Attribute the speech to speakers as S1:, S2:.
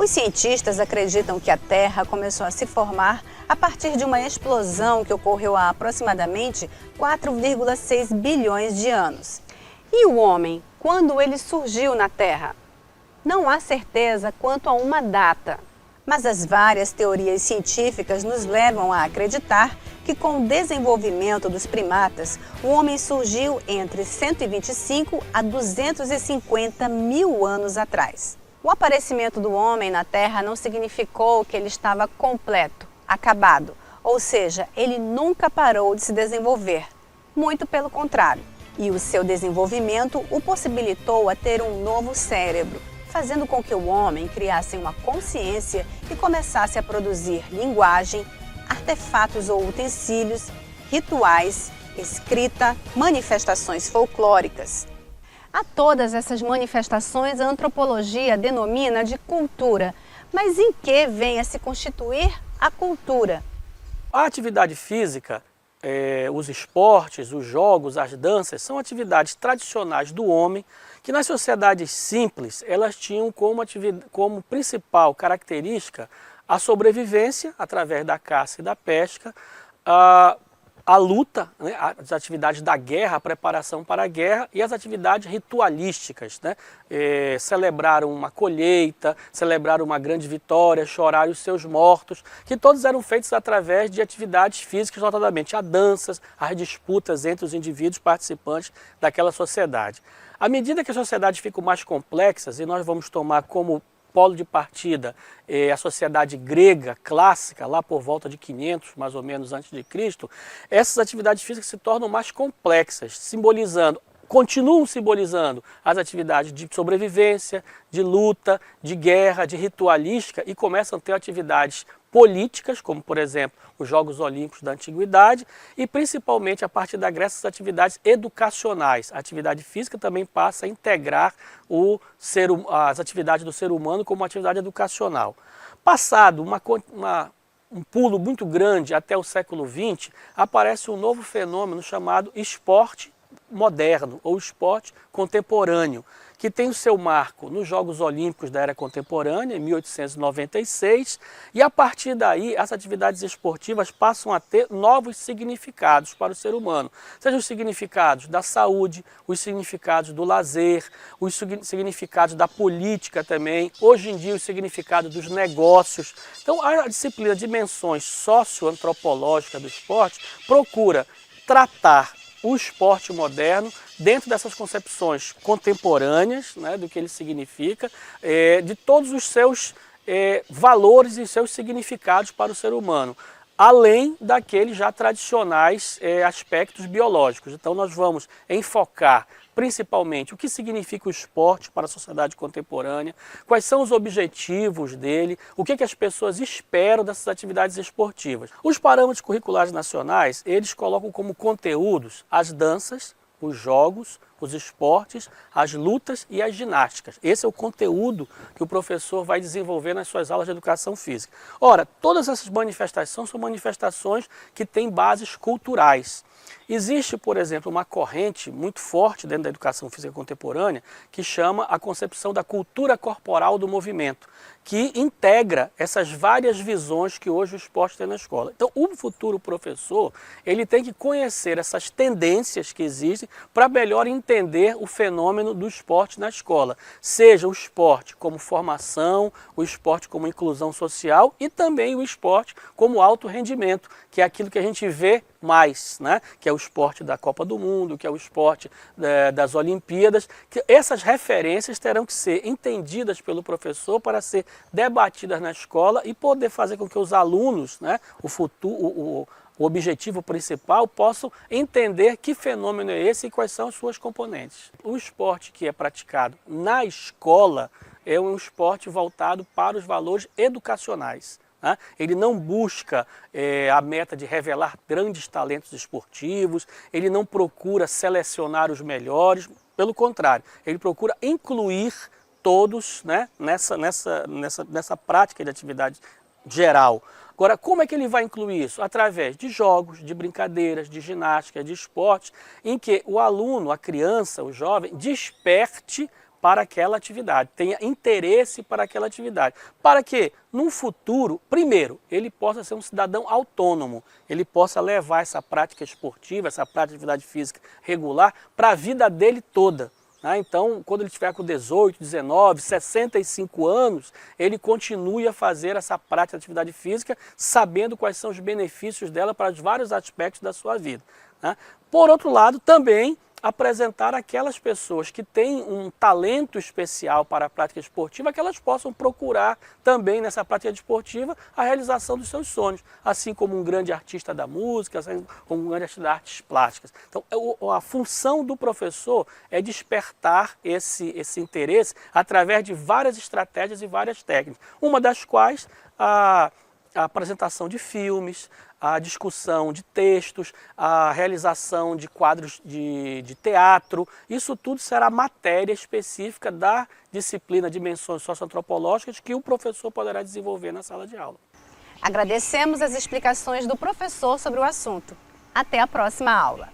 S1: Os cientistas acreditam que a Terra começou a se formar a partir de uma explosão que ocorreu há aproximadamente 4,6 bilhões de anos. E o homem, quando ele surgiu na Terra? Não há certeza quanto a uma data, mas as várias teorias científicas nos levam a acreditar que com o desenvolvimento dos primatas, o homem surgiu entre 125 a 250 mil anos atrás. O aparecimento do homem na Terra não significou que ele estava completo, acabado, ou seja, ele nunca parou de se desenvolver. Muito pelo contrário. E o seu desenvolvimento o possibilitou a ter um novo cérebro, fazendo com que o homem criasse uma consciência e começasse a produzir linguagem, artefatos ou utensílios, rituais, escrita, manifestações folclóricas. A todas essas manifestações a antropologia denomina de cultura. Mas em que vem a se constituir a cultura?
S2: A atividade física, os esportes, os jogos, as danças, são atividades tradicionais do homem que nas sociedades simples elas tinham como principal característica a sobrevivência através da caça e da pesca, a luta, né, as atividades da guerra, a preparação para a guerra e as atividades ritualísticas, né, celebrar uma colheita, celebrar uma grande vitória, chorar os seus mortos, que todos eram feitos através de atividades físicas, notadamente as danças, as disputas entre os indivíduos participantes daquela sociedade. À medida que as sociedades ficam mais complexas, e nós vamos tomar como polo de partida a sociedade grega clássica, lá por volta de 500, mais ou menos, antes de Cristo, essas atividades físicas se tornam mais complexas, continuam simbolizando as atividades de sobrevivência, de luta, de guerra, de ritualística e começam a ter atividades políticas, como por exemplo os Jogos Olímpicos da Antiguidade e principalmente a partir da Grécia as atividades educacionais. A atividade física também passa a integrar as atividades do ser humano como atividade educacional. Passado um pulo muito grande até o século XX, aparece um novo fenômeno chamado esporte moderno ou esporte contemporâneo, que tem o seu marco nos Jogos Olímpicos da Era Contemporânea, em 1896, e a partir daí as atividades esportivas passam a ter novos significados para o ser humano, sejam os significados da saúde, os significados do lazer, os significados da política também, hoje em dia os significados dos negócios. Então a disciplina de dimensões socioantropológicas do esporte procura tratar o esporte moderno dentro dessas concepções contemporâneas, né, do que ele significa, de todos os seus valores e seus significados para o ser humano, além daqueles já tradicionais aspectos biológicos. Então nós vamos enfocar principalmente o que significa o esporte para a sociedade contemporânea, quais são os objetivos dele, o que as pessoas esperam dessas atividades esportivas. Os parâmetros curriculares nacionais, eles colocam como conteúdos as danças, os jogos, os esportes, as lutas e as ginásticas. Esse é o conteúdo que o professor vai desenvolver nas suas aulas de educação física. Ora, todas essas manifestações são manifestações que têm bases culturais. Existe, por exemplo, uma corrente muito forte dentro da educação física contemporânea que chama a concepção da cultura corporal do movimento, que integra essas várias visões que hoje o esporte tem na escola. Então, o futuro professor, ele tem que conhecer essas tendências que existem para melhor entender o fenômeno do esporte na escola. Seja o esporte como formação, o esporte como inclusão social e também o esporte como alto rendimento, que é aquilo que a gente vê mais, né? Que é o esporte da Copa do Mundo, que é o esporte das Olimpíadas, que essas referências terão que ser entendidas pelo professor para ser debatidas na escola e poder fazer com que os alunos, né, o objetivo principal, possam entender que fenômeno é esse e quais são as suas componentes. O esporte que é praticado na escola é um esporte voltado para os valores educacionais. Ele não busca a meta de revelar grandes talentos esportivos, ele não procura selecionar os melhores, pelo contrário, ele procura incluir todos, né, nessa prática de atividade geral. Agora, como é que ele vai incluir isso? Através de jogos, de brincadeiras, de ginástica, de esportes, em que o aluno, a criança, o jovem, desperte para aquela atividade, tenha interesse para aquela atividade, para que no futuro, primeiro, ele possa ser um cidadão autônomo, ele possa levar essa prática esportiva, essa prática de atividade física regular para a vida dele toda. Então, quando ele estiver com 18, 19, 65 anos, ele continue a fazer essa prática de atividade física, sabendo quais são os benefícios dela para os vários aspectos da sua vida. Por outro lado, também apresentar aquelas pessoas que têm um talento especial para a prática esportiva, que elas possam procurar também nessa prática esportiva a realização dos seus sonhos, assim como um grande artista da música, assim como um grande artista de artes plásticas. Então, a função do professor é despertar esse interesse através de várias estratégias e várias técnicas, uma das quais a apresentação de filmes, a discussão de textos, a realização de quadros de teatro. Isso tudo será matéria específica da disciplina de dimensões socioantropológicas que o professor poderá desenvolver na sala de aula.
S1: Agradecemos as explicações do professor sobre o assunto. Até a próxima aula.